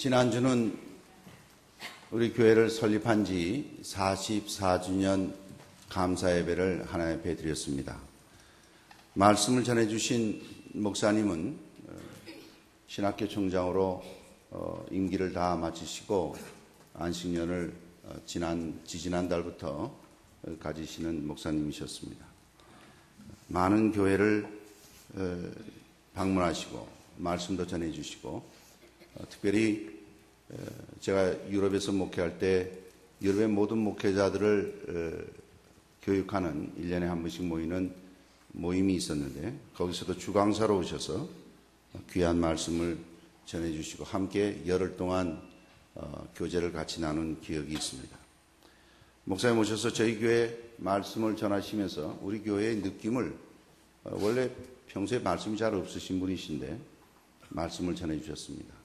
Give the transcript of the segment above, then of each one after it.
지난주는 우리 교회를 설립한 지 44주년 감사 예배를 하나님 앞에 드렸습니다. 말씀을 전해주신 목사님은 신학교 총장으로 임기를 다 마치시고 안식년을 지지난달부터 가지시는 목사님이셨습니다. 많은 교회를 방문하시고 말씀도 전해주시고 특별히 제가 유럽에서 목회할 때 유럽의 모든 목회자들을 교육하는 1년에 한 번씩 모이는 모임이 있었는데 거기서도 주강사로 오셔서 귀한 말씀을 전해주시고 함께 열흘 동안 교제를 같이 나눈 기억이 있습니다. 목사님 오셔서 저희 교회 말씀을 전하시면서 우리 교회의 느낌을 원래 평소에 말씀이 잘 없으신 분이신데 말씀을 전해주셨습니다.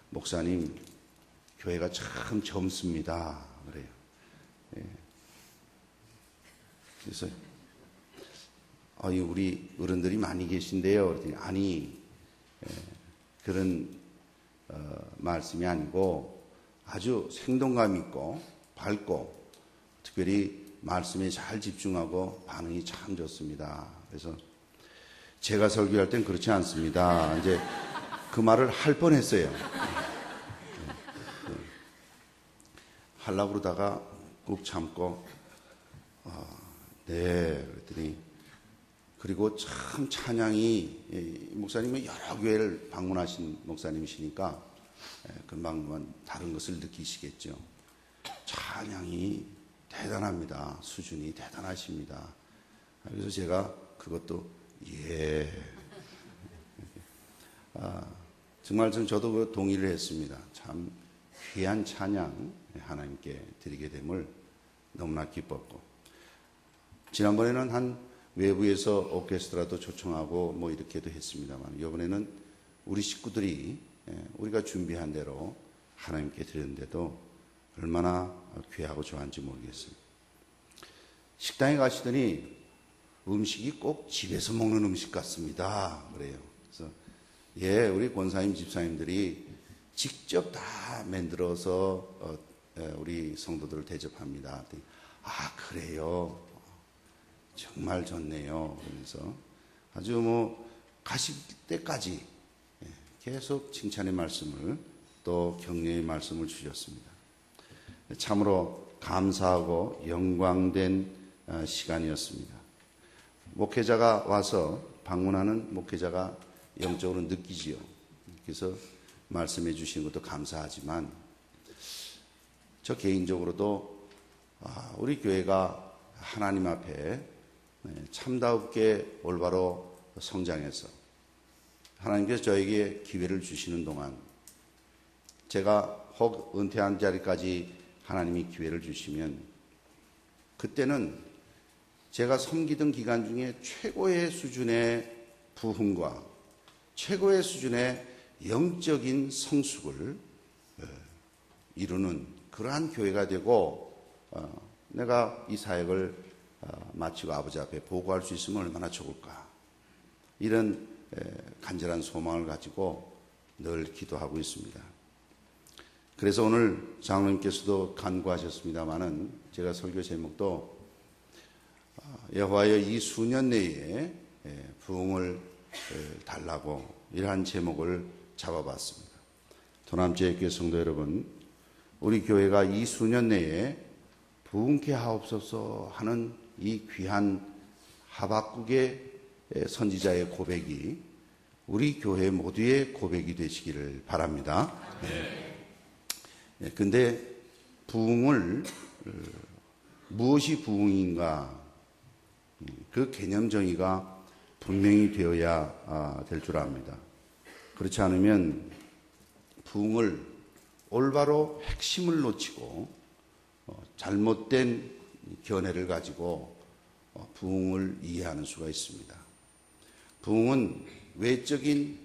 목사님, 교회가 참 젊습니다. 그래요. 예. 그래서 우리 어른들이 많이 계신데요. 그랬더니 아니 그런 말씀이 아니고 아주 생동감 있고 밝고 특별히 말씀에 잘 집중하고 반응이 참 좋습니다. 그래서 제가 설교할 땐 그렇지 않습니다. 이제 그 말을 할 뻔했어요. 하려고 그러다가 꾹 참고 네 그랬더니 그리고 참 찬양이 목사님은 여러 교회를 방문하신 목사님이시니까 금방 다른 것을 느끼시겠죠. 찬양이 대단합니다. 수준이 대단하십니다. 그래서 제가 그것도 정말 저도 동의를 했습니다. 참 귀한 찬양 하나님께 드리게 됨을 너무나 기뻤고 지난번에는 한 외부에서 오케스트라도 초청하고 이렇게도 했습니다만 이번에는 우리 식구들이 우리가 준비한 대로 하나님께 드렸는데도 얼마나 귀하고 좋아한지 모르겠어요. 식당에 가시더니 음식이 꼭 집에서 먹는 음식 같습니다. 그래요. 그래서 우리 권사님 집사님들이 직접 다 만들어서 우리 성도들을 대접합니다. 아 그래요. 정말 좋네요. 그러면서 아주 가실 때까지 계속 칭찬의 말씀을 또 격려의 말씀을 주셨습니다. 참으로 감사하고 영광된 시간이었습니다. 목회자가 와서 방문하는 목회자가 영적으로 느끼지요. 그래서 말씀해 주시는 것도 감사하지만 저 개인적으로도 우리 교회가 하나님 앞에 참다웁게 올바로 성장해서 하나님께서 저에게 기회를 주시는 동안 제가 혹 은퇴한 자리까지 하나님이 기회를 주시면 그때는 제가 섬기던 기간 중에 최고의 수준의 부흥과 최고의 수준의 영적인 성숙을 이루는 그러한 교회가 되고 내가 이 사역을 마치고 아버지 앞에 보고할 수 있으면 얼마나 좋을까 이런 간절한 소망을 가지고 늘 기도하고 있습니다. 그래서 오늘 장로님께서도 간구하셨습니다마는 제가 설교 제목도 여호와여 이 수년 내에 부흥을 달라고 이러한 제목을 잡아봤습니다. 도남지혜교회 성도 여러분, 우리 교회가 이 수년 내에 부흥케 하옵소서 하는 이 귀한 하박국의 선지자의 고백이 우리 교회 모두의 고백이 되시기를 바랍니다. 근데 부흥을 무엇이 부흥인가 그 개념 정의가 분명히 되어야 될 줄 압니다. 그렇지 않으면 부흥을 올바로 핵심을 놓치고 잘못된 견해를 가지고 부흥을 이해하는 수가 있습니다. 부흥은 외적인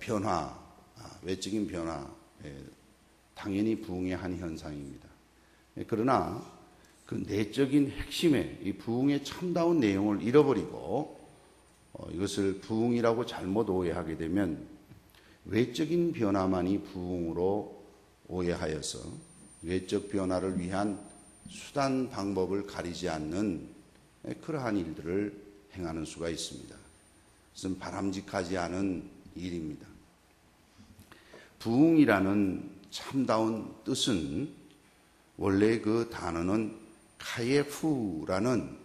변화, 당연히 부흥의 한 현상입니다. 그러나 그 내적인 핵심의 이 부흥의 참다운 내용을 잃어버리고 이것을 부흥이라고 잘못 오해하게 되면 외적인 변화만이 부흥으로 오해하여서 외적 변화를 위한 수단 방법을 가리지 않는 그러한 일들을 행하는 수가 있습니다. 그것은 바람직하지 않은 일입니다. 부흥이라는 참다운 뜻은 원래 그 단어는 카예후라는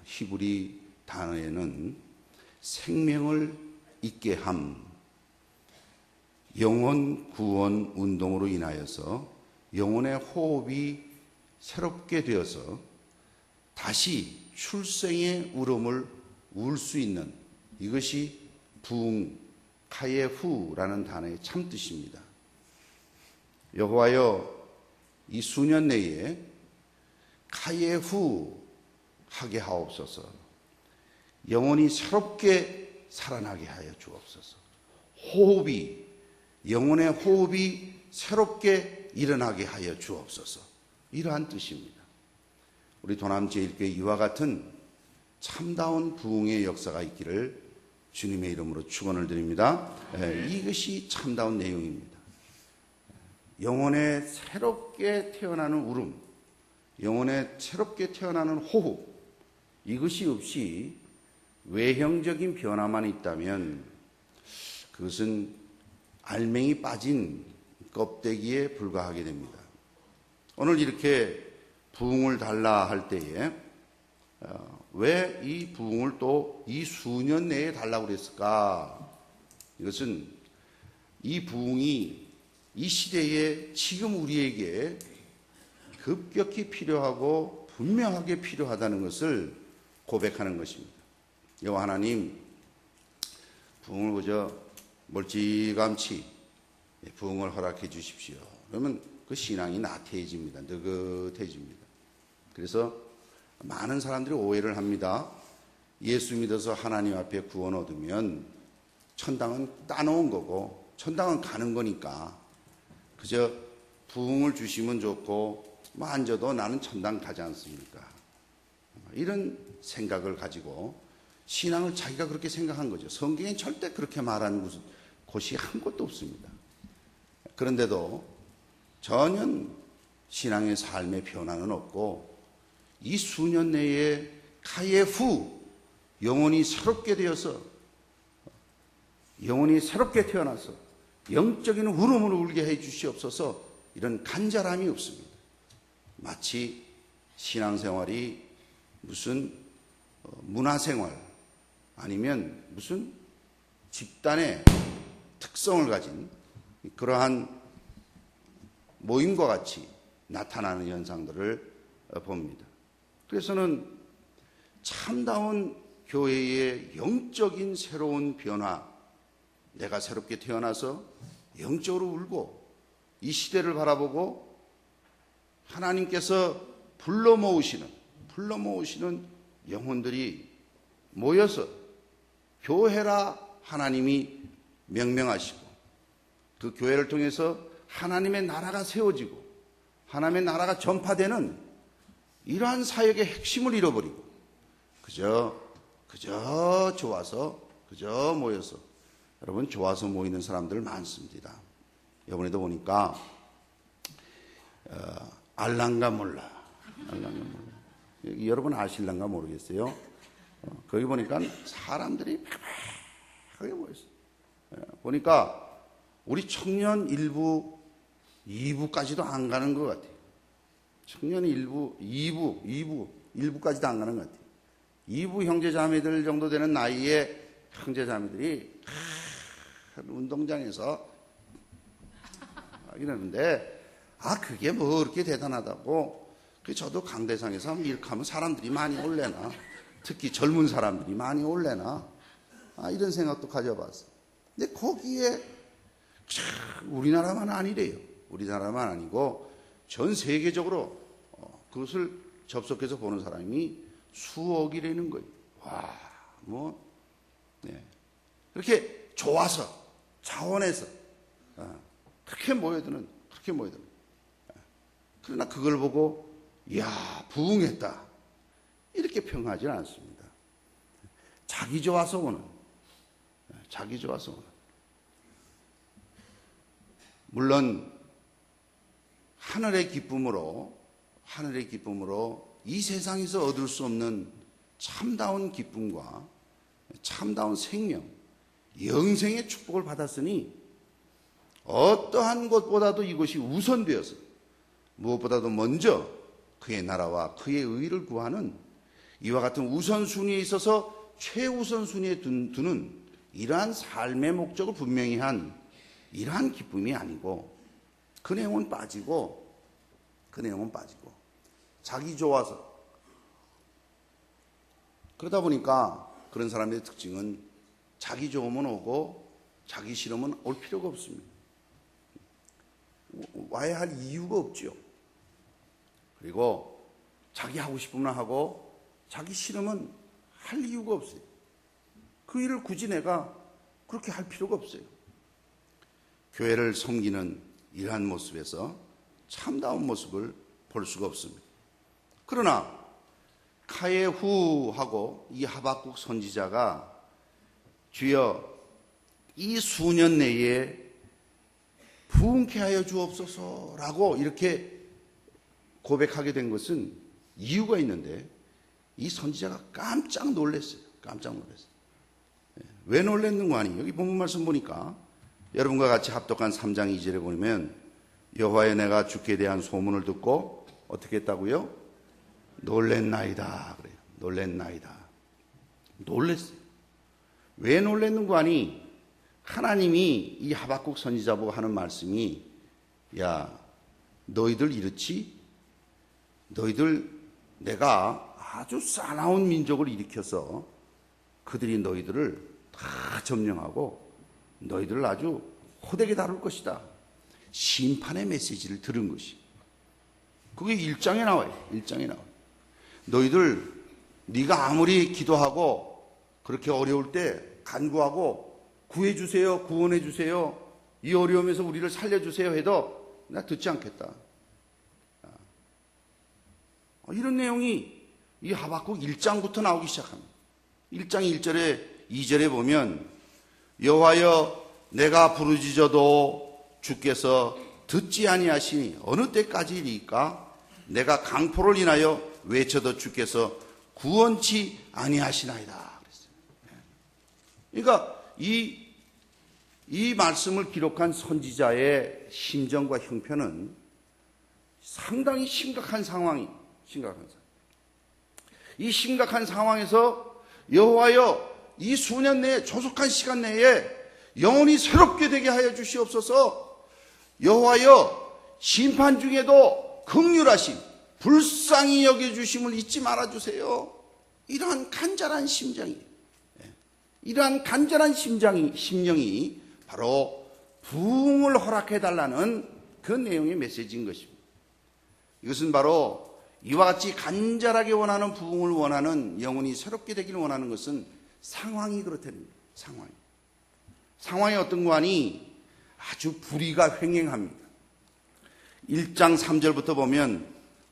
히브리 단어에는 생명을 있게 함, 영혼 구원 운동으로 인하여서 영혼의 호흡이 새롭게 되어서 다시 출생의 울음을 울 수 있는 이것이 부흥 카예후라는 단어의 참뜻입니다. 여호와여 이 수년 내에 카예후 하게 하옵소서. 영혼이 새롭게 살아나게 하여 주옵소서. 영혼의 호흡이 새롭게 일어나게 하여 주옵소서. 이러한 뜻입니다. 우리 도남제일교회 이와 같은 참다운 부흥의 역사가 있기를 주님의 이름으로 축원을 드립니다. 이것이 참다운 내용입니다. 영혼에 새롭게 태어나는 울음, 영혼에 새롭게 태어나는 호흡, 이것이 없이 외형적인 변화만 있다면 그것은 알맹이 빠진 껍데기에 불과하게 됩니다. 오늘 이렇게 부흥을 달라 할 때에 왜 이 부흥을 또 이 수년 내에 달라고 그랬을까? 이것은 이 부흥이 이 시대에 지금 우리에게 급격히 필요하고 분명하게 필요하다는 것을 고백하는 것입니다. 여호와 하나님, 부흥을 그저 멀찌감치 부흥을 허락해 주십시오. 그러면 그 신앙이 나태해집니다. 느긋해집니다. 그래서 많은 사람들이 오해를 합니다. 예수 믿어서 하나님 앞에 구원 얻으면 천당은 따놓은 거고 천당은 가는 거니까 그저 부흥을 주시면 좋고 뭐 앉아도 나는 천당 가지 않습니까? 이런 생각을 가지고 신앙을 자기가 그렇게 생각한 거죠. 성경엔 절대 그렇게 말하는 무슨 곳이 한 곳도 없습니다. 그런데도 전혀 신앙의 삶의 변화는 없고 이 수년 내에 카예후 영혼이 새롭게 되어서 영혼이 새롭게 태어나서 영적인 울음을 울게 해 주시옵소서. 이런 간절함이 없습니다. 마치 신앙생활이 무슨 문화생활 아니면 무슨 집단의 특성을 가진 그러한 모임과 같이 나타나는 현상들을 봅니다. 그래서는 참다운 교회의 영적인 새로운 변화, 내가 새롭게 태어나서 영적으로 울고 이 시대를 바라보고 하나님께서 불러 모으시는 영혼들이 모여서 교회라 하나님이 명명하시고 그 교회를 통해서 하나님의 나라가 세워지고 하나님의 나라가 전파되는 이러한 사역의 핵심을 잃어버리고 그저 좋아서 그저 모여서 여러분 좋아서 모이는 사람들 많습니다. 이번에도 보니까 알랑가 몰라 여러분 아실랑가 모르겠어요. 거기 보니까 사람들이 팍팍하게 모였어요. 보니까 우리 청년 1부 2부까지도 안 가는 것 같아요. 청년 1부 1부까지도 안 가는 것 같아요. 2부 형제자매들 정도 되는 나이의 형제자매들이 운동장에서 이러는데 그게 뭐 그렇게 대단하다고. 저도 강대상에서 일하면 사람들이 많이 올래나, 특히 젊은 사람들이 많이 올래나, 이런 생각도 가져봤어요. 근데 거기에 우리나라만 아니래요. 우리나라만 아니고 전 세계적으로 그것을 접속해서 보는 사람이 수억이라는 거예요. 그렇게 좋아서 자원해서 그렇게 모여드는. 그러나 그걸 보고 부흥했다 이렇게 평하지는 않습니다. 자기 좋아서 오는. 물론 하늘의 기쁨으로 이 세상에서 얻을 수 없는 참다운 기쁨과 참다운 생명, 영생의 축복을 받았으니 어떠한 것보다도 이것이 우선되어서 무엇보다도 먼저 그의 나라와 그의 의를 구하는 이와 같은 우선순위에 있어서 최우선순위에 두는 이러한 삶의 목적을 분명히 한 이러한 기쁨이 아니고 그 내용은 빠지고 자기 좋아서 그러다 보니까 그런 사람들의 특징은 자기 좋으면 오고 자기 싫으면 올 필요가 없습니다. 와야 할 이유가 없죠. 그리고 자기 하고 싶으면 하고 자기 싫으면 할 이유가 없어요. 그 일을 굳이 내가 그렇게 할 필요가 없어요. 교회를 섬기는 이러한 모습에서 참다운 모습을 볼 수가 없습니다. 그러나 카예후하고 이 하박국 선지자가 주여 이 수년 내에 부흥케 하여 주옵소서라고 이렇게 고백하게 된 것은 이유가 있는데 이 선지자가 깜짝 놀랐어요. 왜 놀랐는가 하니 여기 본문 말씀 보니까 여러분과 같이 합독한 3장 2절에 보면 여호와여 내가 주께 대한 소문을 듣고 어떻게 했다고요? 놀랬나이다 그래요. 놀랬어요. 왜 놀랬는가 하니 하나님이 이 하박국 선지자 보고 하는 말씀이 야 너희들 이렇지? 너희들 내가 아주 싸나운 민족을 일으켜서 그들이 너희들을 다 점령하고 너희들을 아주 호되게 다룰 것이다. 심판의 메시지를 들은 것이. 그게 1장에 나와요. 너희들 네가 아무리 기도하고 그렇게 어려울 때 간구하고 구해주세요, 구원해주세요, 이 어려움에서 우리를 살려주세요 해도 나 듣지 않겠다. 이런 내용이 이 하박국 1장부터 나오기 시작합니다. 1장 1절에 2절에 보면 여호와여 내가 부르짖어도 주께서 듣지 아니하시니 어느 때까지리까 내가 강포를 인하여 외쳐도 주께서 구원치 아니하시나이다. 그러니까 이 말씀을 기록한 선지자의 심정과 형편은 상당히 심각한 상황이 이 심각한 상황에서 여호와여 이 수년 내에 조속한 시간 내에 영혼이 새롭게 되게 하여 주시옵소서. 여호와여 심판 중에도 긍휼하심 불쌍히 여겨주심을 잊지 말아주세요. 이러한 간절한 심정이 심령이 바로 부흥을 허락해달라는 그 내용의 메시지인 것입니다. 이것은 바로 이와 같이 간절하게 원하는 부흥을 원하는 영혼이 새롭게 되기를 원하는 것은 상황이 그렇다는 거예요. 상황이 어떤 거 하니 아주 불의가 횡행합니다. 1장 3절부터 보면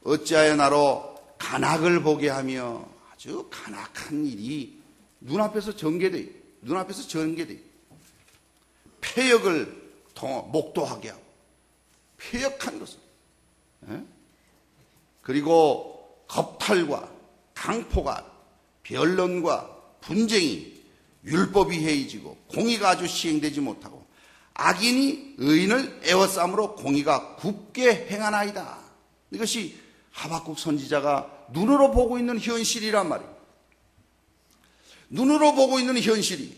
어찌하여 나로 간악을 보게 하며 아주 간악한 일이 눈앞에서 전개돼요. 폐역을 목도하게 하고 폐역한 것을 그리고 겁탈과 강포가 변론과 분쟁이 율법이 해이지고 공의가 아주 시행되지 못하고 악인이 의인을 애워싸므로 공의가 굽게 행하나이다. 이것이 하박국 선지자가 눈으로 보고 있는 현실이란 말이에요. 눈으로 보고 있는 현실이.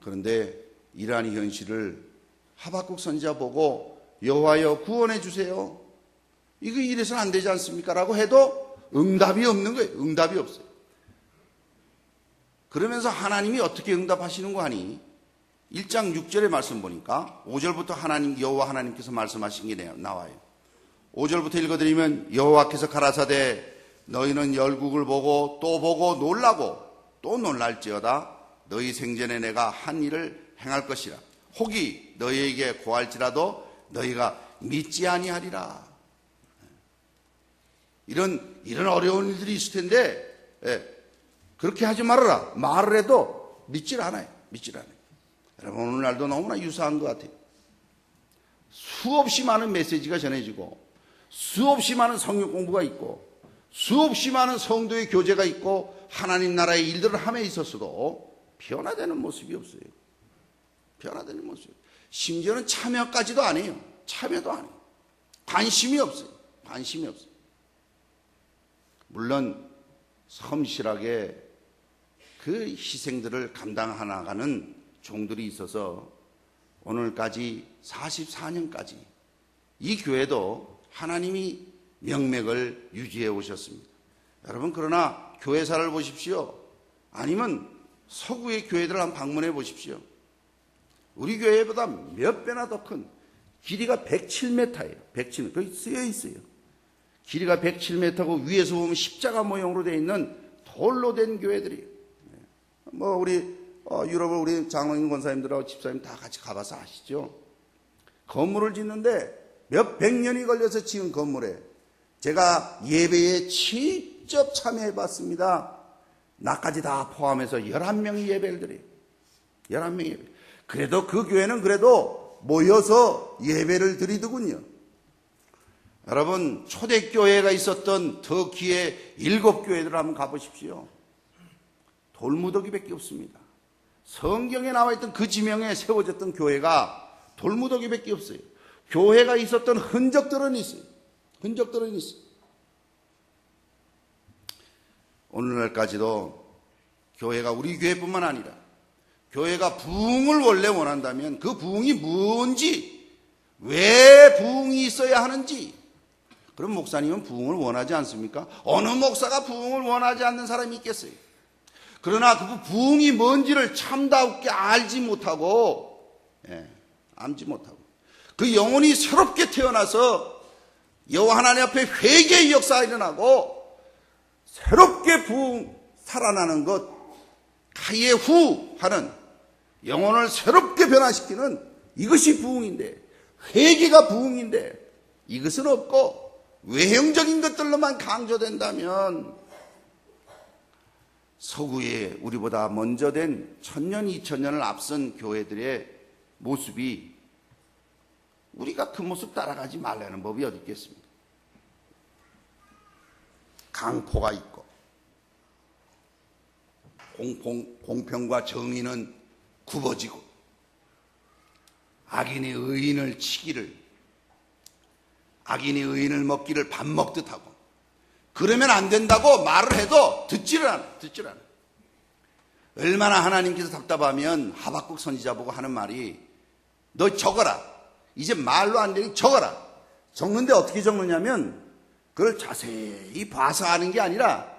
그런데 이러한 현실을 하박국 선지자 보고 여호와여 구원해 주세요. 이거 이래서는 안 되지 않습니까? 라고 해도 응답이 없는 거예요. 응답이 없어요. 그러면서 하나님이 어떻게 응답하시는 거 하니 1장 6절의 말씀 보니까 5절부터 하나님 여호와 하나님께서 말씀하신 게 나와요. 5절부터 읽어드리면 여호와께서 가라사대 너희는 열국을 보고 놀라고 또 놀랄지어다. 너희 생전에 내가 한 일을 행할 것이라. 혹이 너희에게 고할지라도 너희가 믿지 아니하리라. 이런 어려운 일들이 있을 텐데 그렇게 하지 말아라. 말을 해도 믿질 않아요. 여러분 오늘날도 너무나 유사한 것 같아요. 수없이 많은 메시지가 전해지고 수없이 많은 성경 공부가 있고 수없이 많은 성도의 교제가 있고 하나님 나라의 일들을 함에 있었어도 변화되는 모습이 없어요. 변화되는 모습. 심지어는 참여까지도 안 해요. 참여도 안 해요. 관심이 없어요. 관심이 없어요. 물론 성실하게 그 희생들을 감당해 나가는 종들이 있어서 오늘까지 44년까지 이 교회도 하나님이 명맥을 유지해 오셨습니다. 여러분, 그러나 교회사를 보십시오. 아니면 서구의 교회들을 한번 방문해 보십시오. 우리 교회보다 몇 배나 더 큰 길이가 107m예요. 107m. 거기 쓰여 있어요. 길이가 107m고 위에서 보면 십자가 모형으로 되어 있는 돌로 된 교회들이에요. 뭐 우리 유럽을 우리 장로님 권사님들하고 집사님 다 같이 가봐서 아시죠? 건물을 짓는데 몇 백 년이 걸려서 지은 건물에 제가 예배에 직접 참여해 봤습니다. 나까지 다 포함해서 11명이 예배를 드려요. 11명이 예배. 그래도 그 교회는 그래도 모여서 예배를 드리더군요. 여러분, 초대교회가 있었던 터키의 7교회들을 한번 가보십시오. 돌무더기밖에 없습니다. 성경에 나와 있던 그 지명에 세워졌던 교회가 돌무더기밖에 없어요. 교회가 있었던 흔적들은 있어요. 흔적들은 있어요. 오늘날까지도 교회가 우리 교회뿐만 아니라 교회가 부흥을 원래 원한다면 그 부흥이 뭔지, 왜 부흥이 있어야 하는지. 그럼 목사님은 부흥을 원하지 않습니까? 어느 목사가 부흥을 원하지 않는 사람이 있겠어요? 그러나 그 부흥이 뭔지를 참답게 알지 못하고, 알지 못하고, 그 영혼이 새롭게 태어나서 여호와 하나님 앞에 회개의 역사가 일어나고 새롭게 부흥 살아나는 것, 카예후 하는 영혼을 새롭게 변화시키는 이것이 부흥인데, 회개가 부흥인데 이것은 없고 외형적인 것들로만 강조된다면 서구에 우리보다 먼저 된 1000년, 2000년을 앞선 교회들의 모습이 우리가 그 모습 따라가지 말라는 법이 어디 있겠습니까? 강포가 있고 공평과 정의는 굽어지고 악인이 의인을 치기를, 악인이 의인을 먹기를 밥 먹듯 하고, 그러면 안 된다고 말을 해도 듣지를 않아. 얼마나 하나님께서 답답하면 하박국 선지자 보고 하는 말이, 너 적어라. 이제 말로 안 되니 적어라. 적는데 어떻게 적느냐면 그걸 자세히 봐서 아는 게 아니라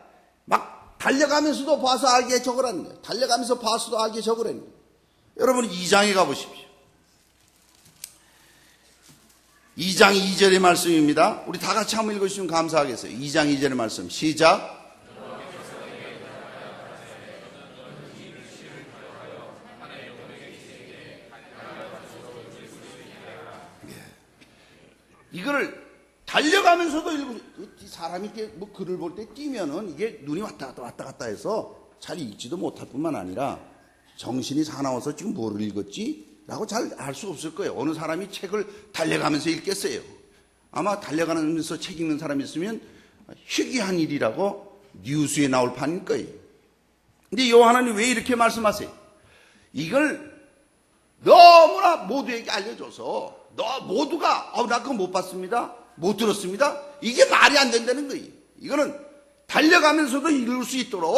막 달려가면서도 봐서 알게 적으라는 거예요. 달려가면서 봐서도 알게 적으라는 거예요. 여러분 2장에 가보십시오. 2장 2절의 말씀입니다. 우리 다 같이 한번 읽어주시면 감사하겠어요. 2장 2절의 말씀 시작. 이거를 달려가면서도 읽고, 사람이 이렇게 뭐 글을 볼 때 뛰면은 이게 눈이 왔다 갔다 해서 잘 읽지도 못할 뿐만 아니라 정신이 사나워서 지금 뭐를 읽었지? 라고 잘 알 수 없을 거예요. 어느 사람이 책을 달려가면서 읽겠어요. 아마 달려가면서 책 읽는 사람이 있으면 희귀한 일이라고 뉴스에 나올 판일 거예요. 근데 요한은 왜 이렇게 말씀하세요? 이걸 너무나 모두에게 알려줘서 너 모두가 나 그거 못 봤습니다, 못 들었습니다, 이게 말이 안 된다는 거예요. 이거는 달려가면서도 읽을 수 있도록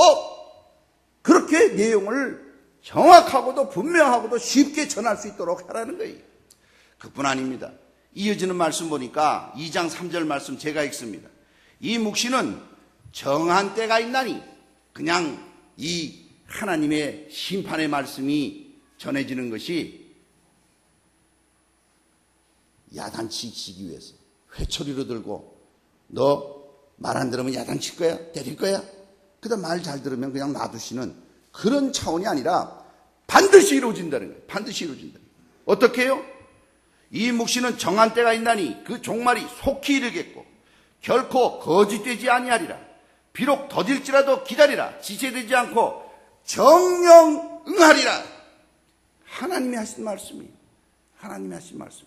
그렇게 내용을 정확하고도 분명하고도 쉽게 전할 수 있도록 하라는 거예요. 그뿐 아닙니다. 이어지는 말씀 보니까 2장 3절 말씀 제가 읽습니다. 이 묵시는 정한 때가 있나니, 그냥 이 하나님의 심판의 말씀이 전해지는 것이 야단치기 위해서 회초리로 들고 너 말 안 들으면 야단칠 거야? 때릴 거야? 그다음 말 잘 들으면 그냥 놔두시는 그런 차원이 아니라 반드시 이루어진다는 거예요. 반드시 이루어진다는 거예요. 어떻게 해요? 이 묵시는 정한 때가 있나니 그 종말이 속히 이르겠고 결코 거짓되지 아니하리라. 비록 더딜지라도 기다리라. 지체되지 않고 정령 응하리라. 하나님이 하신 말씀이에요. 하나님이 하신 말씀.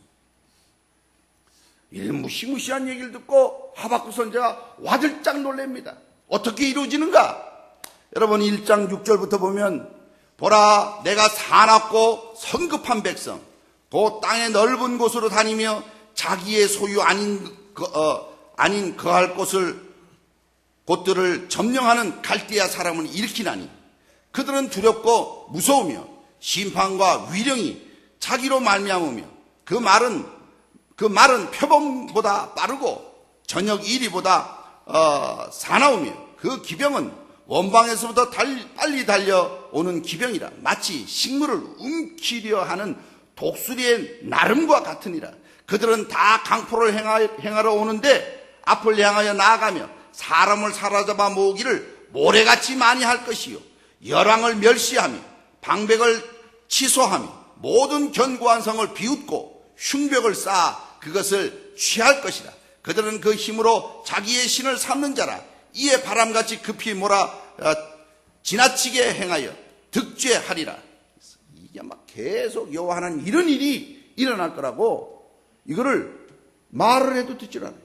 이런 무시무시한 얘기를 듣고 하박국 선지자가 와들짝 놀랍니다. 어떻게 이루어지는가? 여러분 1장 6절부터 보면 보라 내가 사납고 성급한 백성 곧 땅의 넓은 곳으로 다니며 자기의 소유 아닌 거할 곳들을 점령하는 갈대아 사람을 일으키나니 그들은 두렵고 무서우며 심판과 위령이 자기로 말미암으며 그 말은 표범보다 빠르고 저녁 이리보다 사나우며 그 기병은 원방에서부터 빨리 달려오는 기병이라 마치 식물을 움키려 하는 독수리의 나름과 같으니라. 그들은 다 강포를 행하러 오는데 앞을 향하여 나아가며 사람을 사로잡아 모으기를 모래같이 많이 할 것이요 열왕을 멸시하며 방백을 취소하며 모든 견고한 성을 비웃고 흉벽을 쌓아 그것을 취할 것이라. 그들은 그 힘으로 자기의 신을 삼는 자라. 이에 바람같이 급히 지나치게 행하여 득죄하리라. 이게 막 계속 여호와 하나님 이런 일이 일어날 거라고 이거를 말을 해도 듣질 않아요.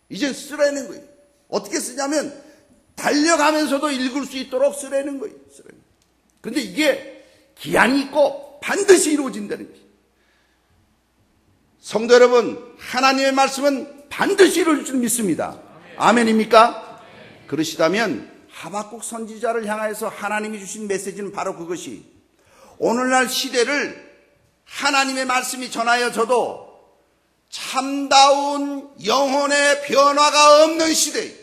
이제 쓰라는 거예요. 어떻게 쓰냐면 달려가면서도 읽을 수 있도록 쓰라는 거예요. 그런데 이게 기한이 있고 반드시 이루어진다는 거예요. 성도 여러분, 하나님의 말씀은 반드시 이루어질 줄 믿습니다. 아멘입니까? 그러시다면 하박국 선지자를 향해서 하나님이 주신 메시지는 바로 그것이 오늘날 시대를 하나님의 말씀이 전하여져도 참다운 영혼의 변화가 없는 시대,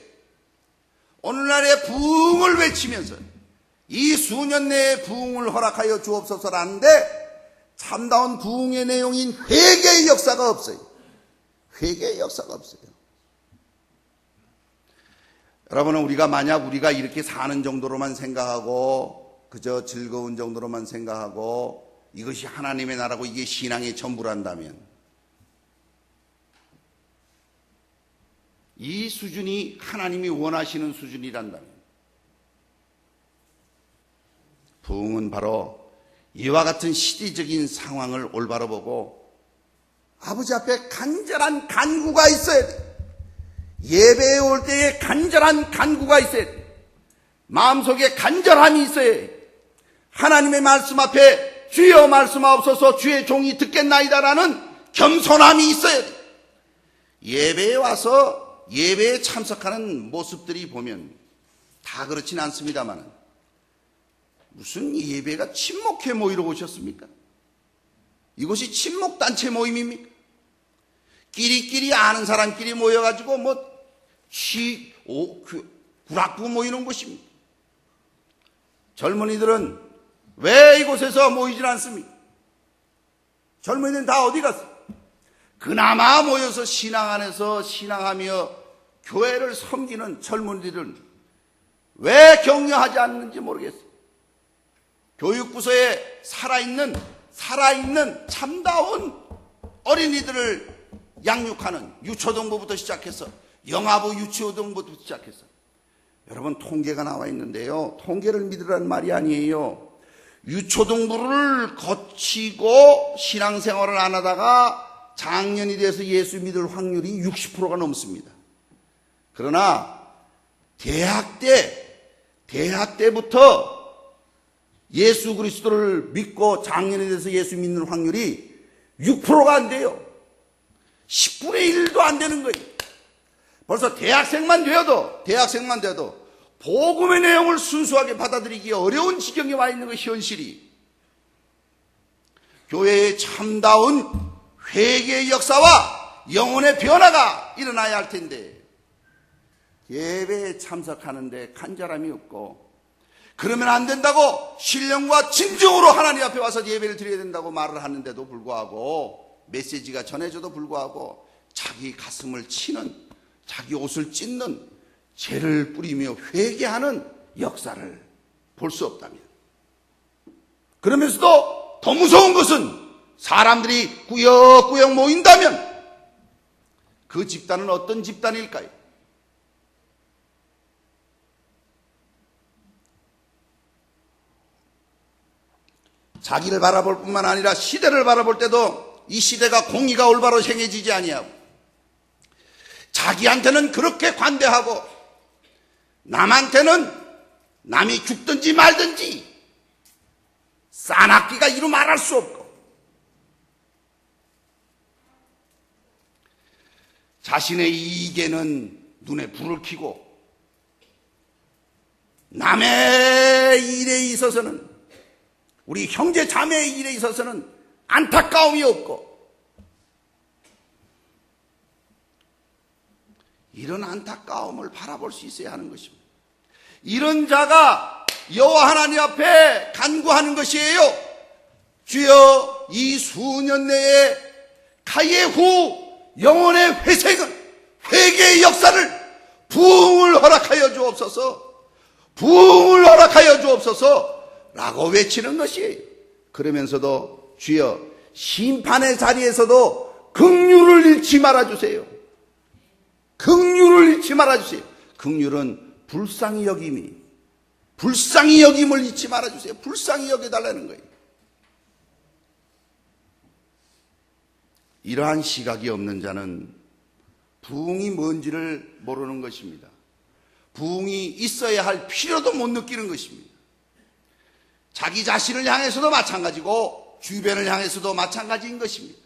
오늘날의 부흥을 외치면서 이 수년 내에 부흥을 허락하여 주옵소서라는데 참다운 부흥의 내용인 회개의 역사가 없어요. 회개의 역사가 없어요. 여러분은 만약 우리가 이렇게 사는 정도로만 생각하고 그저 즐거운 정도로만 생각하고 이것이 하나님의 나라고 이게 신앙의 전부란다면 이 수준이 하나님이 원하시는 수준이란다면 부흥은 바로 이와 같은 시대적인 상황을 올바로 보고 아버지 앞에 간절한 간구가 있어야 돼. 예배에 올 때에 간절한 간구가 있어야 돼. 마음속에 간절함이 있어야 돼. 하나님의 말씀 앞에 주여 말씀하옵소서 주의 종이 듣겠나이다라는 겸손함이 있어야 돼. 예배에 와서 예배에 참석하는 모습들이 보면 다 그렇진 않습니다만 무슨 예배가 친목회 모이러 오셨습니까? 이것이 친목단체 모임입니까? 끼리끼리 아는 사람끼리 모여가지고 구락구 모이는 곳입니다. 젊은이들은 왜 이곳에서 모이질 않습니까? 젊은이들은 다 어디 갔어? 그나마 모여서 신앙 안에서 신앙하며 교회를 섬기는 젊은이들은 왜 격려하지 않는지 모르겠어요. 교육부서에 살아있는 참다운 어린이들을 양육하는 유초등부부터 시작해서 영아부 유치호등부부터 시작해서 여러분 통계가 나와 있는데요. 통계를 믿으라는 말이 아니에요. 유초등부를 거치고 신앙생활을 안 하다가 장년이 돼서 예수 믿을 확률이 60%가 넘습니다. 그러나 대학 때부터 예수 그리스도를 믿고 장년이 돼서 예수 믿는 확률이 6%가 안 돼요. 10분의 1도 안 되는 거예요. 벌써 대학생만 되어도 복음의 내용을 순수하게 받아들이기 어려운 지경에 와 있는 그 현실이 교회의 참다운 회개의 역사와 영혼의 변화가 일어나야 할 텐데 예배에 참석하는데 간절함이 없고 그러면 안 된다고 신령과 진정으로 하나님 앞에 와서 예배를 드려야 된다고 말을 하는데도 불구하고 메시지가 전해져도 불구하고 자기 가슴을 치는 자기 옷을 찢는 죄를 뿌리며 회개하는 역사를 볼 수 없다면 그러면서도 더 무서운 것은 사람들이 꾸역꾸역 모인다면 그 집단은 어떤 집단일까요? 자기를 바라볼 뿐만 아니라 시대를 바라볼 때도 이 시대가 공의가 올바로 행해지지 아니하고 자기한테는 그렇게 관대하고 남한테는 남이 죽든지 말든지 싸납기가 이루 말할 수 없고 자신의 이익에는 눈에 불을 켜고 남의 일에 있어서는 우리 형제 자매의 일에 있어서는 안타까움이 없고 이런 안타까움을 바라볼 수 있어야 하는 것입니다. 이런 자가 여호와 하나님 앞에 간구하는 것이에요. 주여 이 수년 내에 가해 후 영혼의 회개의 역사를 부흥을 허락하여 주옵소서, 부흥을 허락하여 주옵소서 라고 외치는 것이에요. 그러면서도 주여 심판의 자리에서도 긍휼을 잃지 말아주세요. 긍휼을 잃지 말아주세요. 긍휼은 불쌍히 여김을 잊지 말아주세요. 불쌍히 여겨달라는 거예요. 이러한 시각이 없는 자는 부흥이 뭔지를 모르는 것입니다. 부흥이 있어야 할 필요도 못 느끼는 것입니다. 자기 자신을 향해서도 마찬가지고 주변을 향해서도 마찬가지인 것입니다.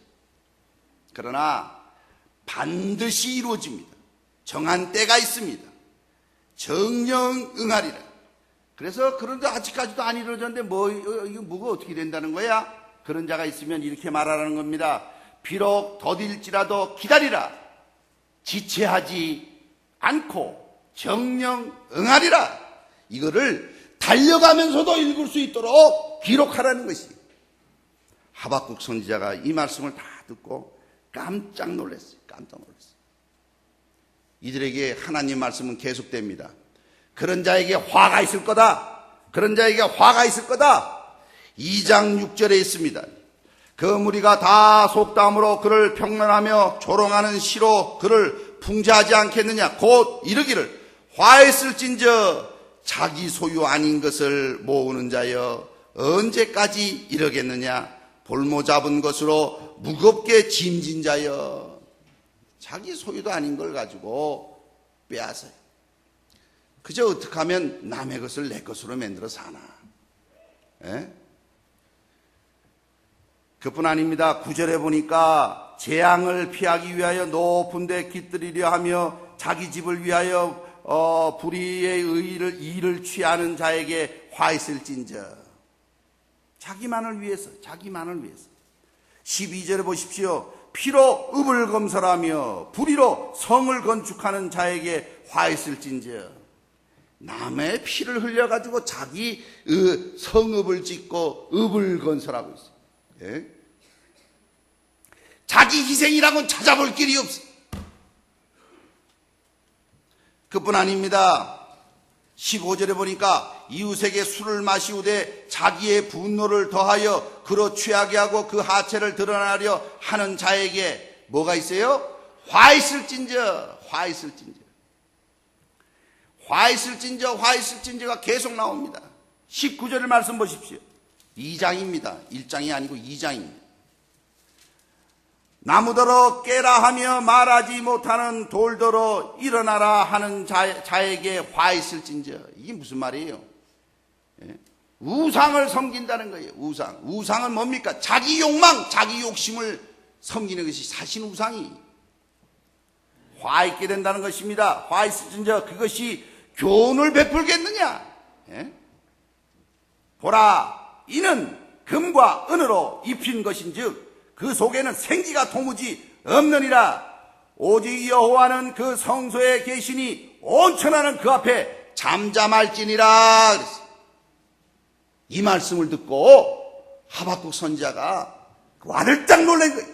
그러나 반드시 이루어집니다. 정한 때가 있습니다. 정령 응하리라. 그래서 그런데 아직까지도 안 이루어졌는데 이거 뭐가 어떻게 된다는 거야? 그런 자가 있으면 이렇게 말하라는 겁니다. 비록 더딜지라도 기다리라. 지체하지 않고 정령 응하리라. 이거를 달려가면서도 읽을 수 있도록 기록하라는 것이. 하박국 선지자가 이 말씀을 다 듣고 깜짝 놀랐어요. 깜짝 놀랐어요. 이들에게 하나님 말씀은 계속됩니다. 그런 자에게 화가 있을 거다. 그런 자에게 화가 있을 거다. 2장 6절에 있습니다. 그 무리가 다 속담으로 그를 평론하며 조롱하는 시로 그를 풍자하지 않겠느냐. 곧 이르기를 화했을진저 자기 소유 아닌 것을 모으는 자여 언제까지 이러겠느냐. 볼모 잡은 것으로 무겁게 짐진 자여. 자기 소유도 아닌 걸 가지고 빼앗아요. 그저 어떻게 하면 남의 것을 내 것으로 만들어 사나. 에? 그뿐 아닙니다. 9절에 보니까 재앙을 피하기 위하여 높은 데 깃들이려 하며 자기 집을 위하여 불의의 일을 취하는 자에게 화있을진저. 자기만을 위해서. 12절에 보십시오. 피로 읍을 건설하며 불의로 성을 건축하는 자에게 화있을진저. 남의 피를 흘려가지고 자기 성읍을 짓고 읍을 건설하고 있어요. 예? 자기 희생이라고는 찾아볼 길이 없어요. 그뿐 아닙니다. 15절에 보니까 이웃에게 술을 마시우되 자기의 분노를 더하여 그로 취하게 하고 그 하체를 드러나려 하는 자에게 뭐가 있어요? 화있을진저. 화있을진저가 계속 나옵니다. 19절의 말씀 보십시오. 2장입니다. 1장이 아니고 2장입니다. 나무더러 깨라 하며 말하지 못하는 돌더러 일어나라 하는 자에게 화있을진저. 이게 무슨 말이에요? 예? 우상을 섬긴다는 거예요. 우상은 뭡니까? 자기 욕망, 자기 욕심을 섬기는 것이 사실 우상이 화있게 된다는 것입니다. 화있을진저. 그것이 교훈을 베풀겠느냐? 예? 보라, 이는 금과 은으로 입힌 것인즉 그 속에는 생기가 도무지 없느니라. 오직 여호와는 그 성소에 계시니 온 천하는 그 앞에 잠잠할지니라. 이 말씀을 듣고 하박국 선지자가 와들짝 놀란 거예요.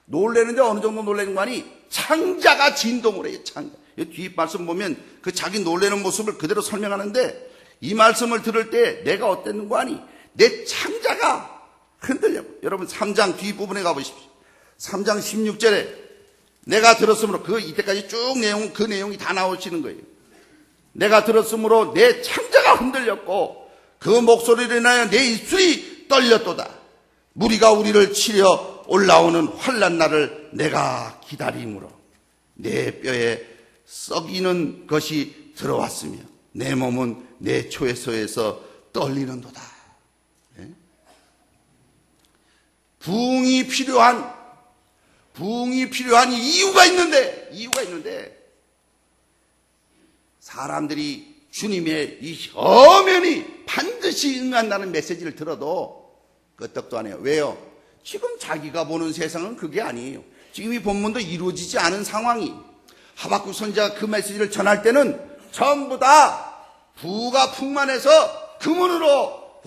놀라는데 어느 정도 놀라는 거 아니? 창자가 진동을 해요. 창자. 뒤 말씀 보면 그 자기 놀라는 모습을 그대로 설명하는데 이 말씀을 들을 때 내가 어땠는 거 아니? 내 창자가 흔들려. 여러분 3장 뒷부분에 가보십시오. 3장 16절에 내가 들었으므로 이때까지 쭉 그 내용이 다 나오시는 거예요. 내가 들었으므로 내 창자가 흔들렸고 그 목소리를 인하여 내 입술이 떨렸도다. 무리가 우리를 치려 올라오는 환난 날을 내가 기다림으로. 내 뼈에 썩이는 것이 들어왔으며 내 몸은 내 초에서에서 떨리는도다. 예? 부흥이 필요한 이유가 있는데 사람들이 주님의 이 엄연히 반드시 응한다는 메시지를 들어도 끄떡도 안 해요. 왜요? 지금 자기가 보는 세상은 그게 아니에요. 지금 이 본문도 이루어지지 않은 상황이, 하박국 선지자가 그 메시지를 전할 때는 전부 다 부가 풍만해서 금은으로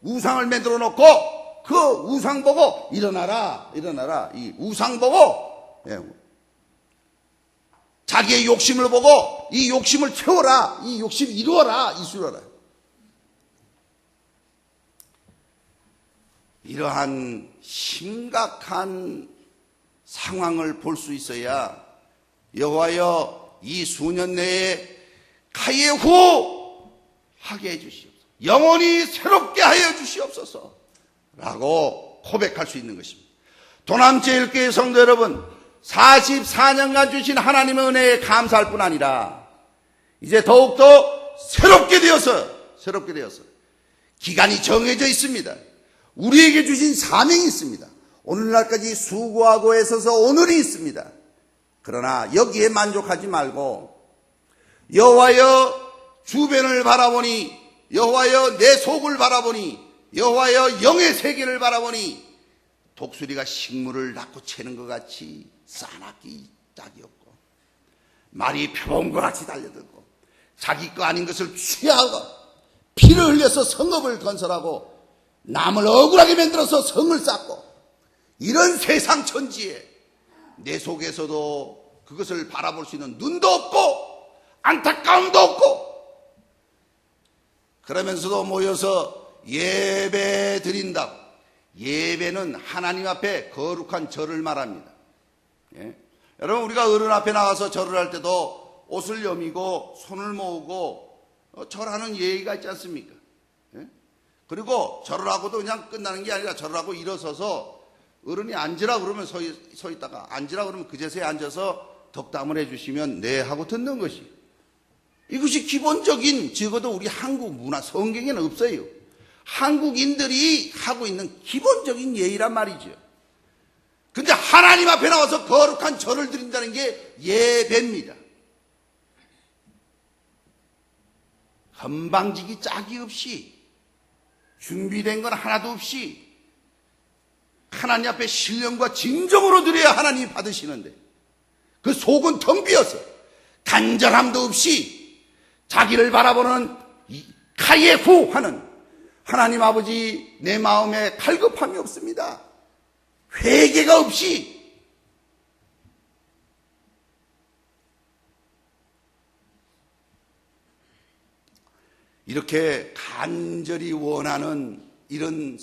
우상을 만들어 놓고 그 우상 보고 일어나라 이 우상 보고 자기의 욕심을 보고 이 욕심을 채워라, 이 욕심 이루어라, 이수려라. 이러한 심각한 상황을 볼 수 있어야 여호와여 이 수년 내에 가예후하게 해주시옵소서, 영원히 새롭게 하여 주시옵소서 라고 고백할 수 있는 것입니다. 도남제일교회 성도 여러분, 44년간 주신 하나님의 은혜에 감사할 뿐 아니라 이제 더욱더 새롭게 되어서 기간이 정해져 있습니다. 우리에게 주신 사명이 있습니다. 오늘날까지 수고하고 애써서 오늘이 있습니다. 그러나 여기에 만족하지 말고 여호와여 주변을 바라보니, 여호와여 내 속을 바라보니, 여호와여 영의 세계를 바라보니 독수리가 식물을 낳고 채는 것 같이 싸납기 짝이 없고 말이 표범과 같이 달려들고 자기 거 아닌 것을 취하고 피를 흘려서 성읍을 건설하고 남을 억울하게 만들어서 성을 쌓고 이런 세상 천지에 내 속에서도 그것을 바라볼 수 있는 눈도 없고 안타까움도 없고 그러면서도 모여서 예배 드린다고. 예배는 하나님 앞에 거룩한 절을 말합니다. 예? 여러분, 우리가 어른 앞에 나가서 절을 할 때도 옷을 여미고 손을 모으고 절하는 예의가 있지 않습니까? 예? 그리고 절을 하고도 그냥 끝나는 게 아니라 절을 하고 일어서서 어른이 앉으라 그러면 서 있다가 앉으라 그러면 그제서야 앉아서 덕담을 해주시면 네 하고 듣는 것이, 이것이 기본적인, 적어도 우리 한국 문화, 성경에는 없어요. 한국인들이 하고 있는 기본적인 예의란 말이죠. 근데 하나님 앞에 나와서 거룩한 절을 드린다는 게 예배입니다. 건방지기 짝이 없이 준비된 건 하나도 없이 하나님 앞에 신령과 진정으로 드려야 하나님이 받으시는데 그 속은 텅 비어서 간절함도 없이 자기를 바라보는 가예후 하는 하나님 아버지, 내 마음에 갈급함이 없습니다. 회개가 없이 이렇게 간절히 원하는 이런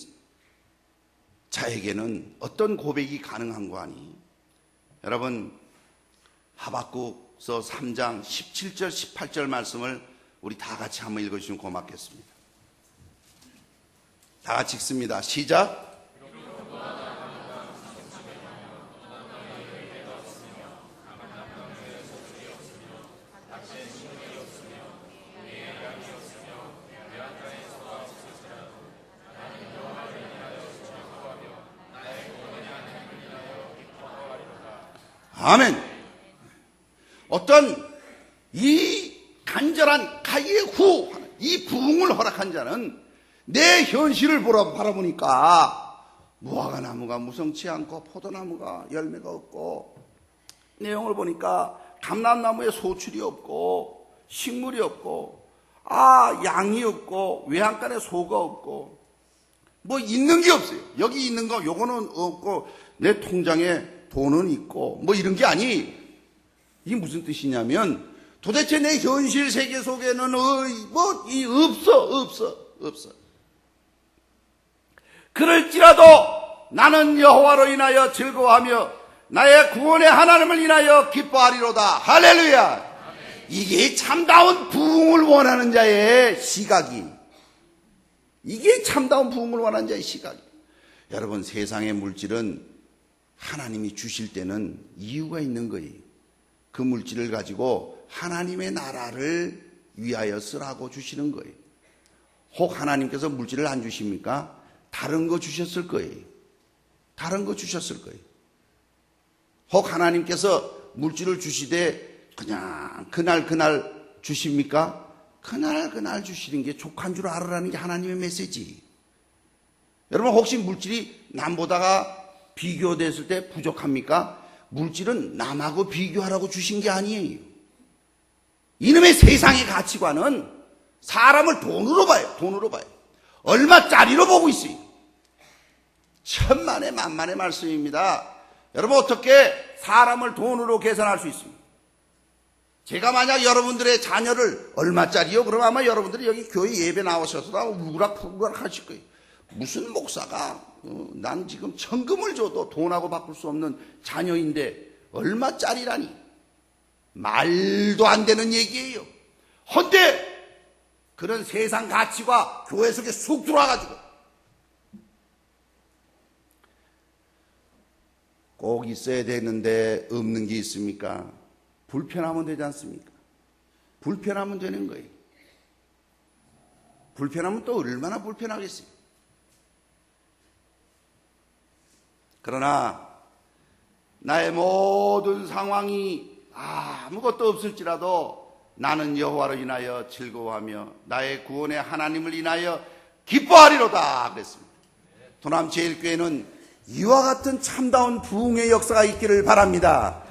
자에게는 어떤 고백이 가능한고 하니, 여러분, 하박국서 3장 17절 18절 말씀을 우리 다 같이 한번 읽어주시면 고맙겠습니다. 다 같이 읽습니다. 시작. 아멘. 어떤 이 간절한 가예후 이 부흥을 허락한 자는 내 현실을 바라보니까 무화과 나무가 무성치 않고 포도나무가 열매가 없고, 내용을 보니까 감람나무에 소출이 없고 식물이 없고 양이 없고 외양간에 소가 없고 뭐 있는 게 없어요. 여기 있는 거 요거는 없고 내 통장에 돈은 있고 뭐 이런 게 아니. 이게 무슨 뜻이냐면 도대체 내 현실 세계 속에는 없어. 그럴지라도 나는 여호와로 인하여 즐거워하며 나의 구원의 하나님을 인하여 기뻐하리로다. 할렐루야. 이게 참다운 부흥을 원하는 자의 시각이, 이게 참다운 부흥을 원하는 자의 시각이. 여러분, 세상의 물질은 하나님이 주실 때는 이유가 있는 거예요. 그 물질을 가지고 하나님의 나라를 위하여 쓰라고 주시는 거예요. 혹 하나님께서 물질을 안 주십니까? 다른 거 주셨을 거예요. 다른 거 주셨을 거예요. 혹 하나님께서 물질을 주시되 그냥 그날 주십니까? 그날 주시는 게 족한 줄 알으라는 게 하나님의 메시지. 여러분 혹시 물질이 남보다가 비교됐을 때 부족합니까? 물질은 남하고 비교하라고 주신 게 아니에요. 이놈의 세상의 가치관은 사람을 돈으로 봐요. 돈으로 봐요. 얼마짜리로 보고 있어요. 천만의 만만의 말씀입니다. 여러분 어떻게 사람을 돈으로 계산할 수 있습니까? 제가 만약 여러분들의 자녀를 얼마짜리요? 그럼 아마 여러분들이 여기 교회 예배 나오셔서도 우락부락 하실 거예요. 무슨 목사가 난 지금 천금을 줘도 돈하고 바꿀 수 없는 자녀인데 얼마짜리라니. 말도 안 되는 얘기예요. 헌데 그런 세상 가치가 교회 속에 쑥 들어와가지고 꼭 있어야 되는데 없는 게 있습니까? 불편하면 되지 않습니까? 불편하면 되는 거예요. 불편하면 또 얼마나 불편하겠어요. 그러나 나의 모든 상황이 아무것도 없을지라도 나는 여호와를 인하여 즐거워하며 나의 구원의 하나님을 인하여 기뻐하리로다 그랬습니다. 도남제일교회는 이와 같은 참다운 부흥의 역사가 있기를 바랍니다.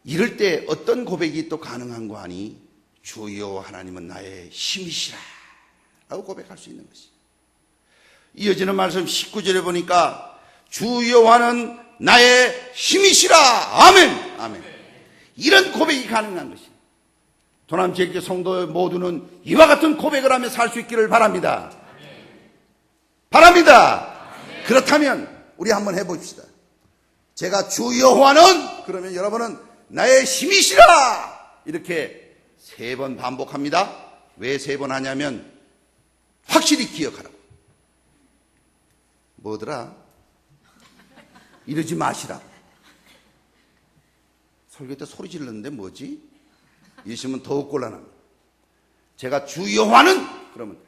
이럴 때 어떤 고백이 또 가능한 거 아니? 주여 하나님은 나의 힘이시라 라고 고백할 수 있는 것이. 이어지는 말씀 19절에 보니까 주 여호와는 나의 힘이시라. 아멘. 아멘. 이런 고백이 가능한 것이. 도남제일교회 성도 모두는 이와 같은 고백을 하며 살 수 있기를 바랍니다. 바랍니다. 그렇다면 우리 한번 해봅시다. 제가 주 여호와는 그러면 여러분은 나의 힘이시라 이렇게 3번 반복합니다. 왜 3번 하냐면 확실히 기억하라고. 뭐더라? 이러지 마시라. 설교 때 소리 질렀는데 뭐지? 이러시면 더욱 곤란합니다. 제가 주 여호와는 그러면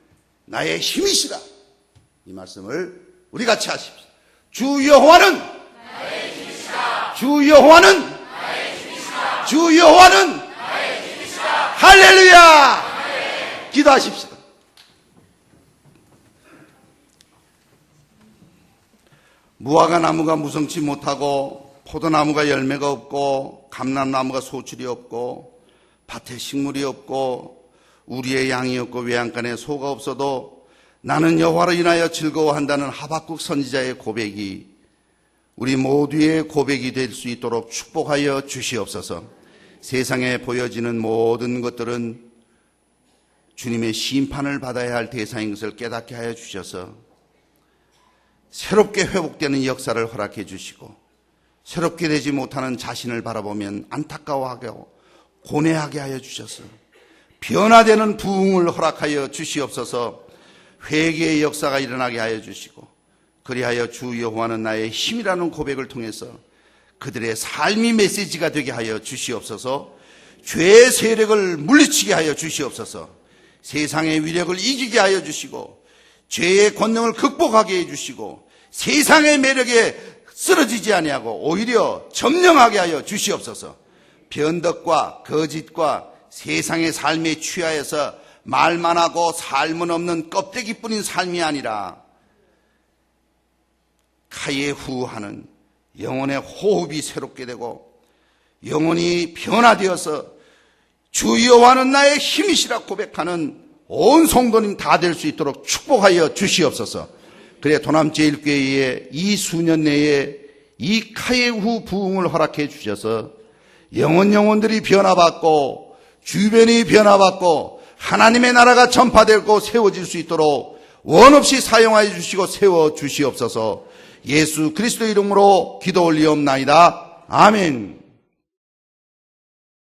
나의 힘이시라. 이 말씀을 우리 같이 하십시오. 주 여호와는 나의 힘이시라. 주 여호와는 나의 힘이시라. 주 여호와는 나의 힘이시라. 할렐루야. 아멘. 기도하십시다. 무화과 나무가 무성치 못하고 포도나무가 열매가 없고 감람나무가 소출이 없고 밭에 식물이 없고 우리의 양이 없고 외양간에 소가 없어도 나는 여호와를 인하여 즐거워한다는 하박국 선지자의 고백이 우리 모두의 고백이 될 수 있도록 축복하여 주시옵소서. 세상에 보여지는 모든 것들은 주님의 심판을 받아야 할 대상인 것을 깨닫게 하여 주셔서 새롭게 회복되는 역사를 허락해 주시고 새롭게 되지 못하는 자신을 바라보면 안타까워하고 고뇌하게 하여 주셔서 변화되는 부흥을 허락하여 주시옵소서. 회개의 역사가 일어나게 하여 주시고 그리하여 주 여호와는 나의 힘이라는 고백을 통해서 그들의 삶이 메시지가 되게 하여 주시옵소서. 죄의 세력을 물리치게 하여 주시옵소서. 세상의 위력을 이기게 하여 주시고 죄의 권능을 극복하게 해주시고 세상의 매력에 쓰러지지 아니하고 오히려 점령하게 하여 주시옵소서. 변덕과 거짓과 세상의 삶에 취하여서 말만 하고 삶은 없는 껍데기뿐인 삶이 아니라 카예후하는 영혼의 호흡이 새롭게 되고 영혼이 변화되어서 주 여호와는 나의 힘이시라 고백하는 온 성도님 다 될 수 있도록 축복하여 주시옵소서. 그래 도남제일교회에 이 수년 내에 이 카예후 부흥을 허락해 주셔서 영혼들이 변화받고 주변이 변화받고 하나님의 나라가 전파되고 세워질 수 있도록 원없이 사용하여 주시고 세워 주시옵소서. 예수 그리스도 이름으로 기도 올리옵나이다. 아멘.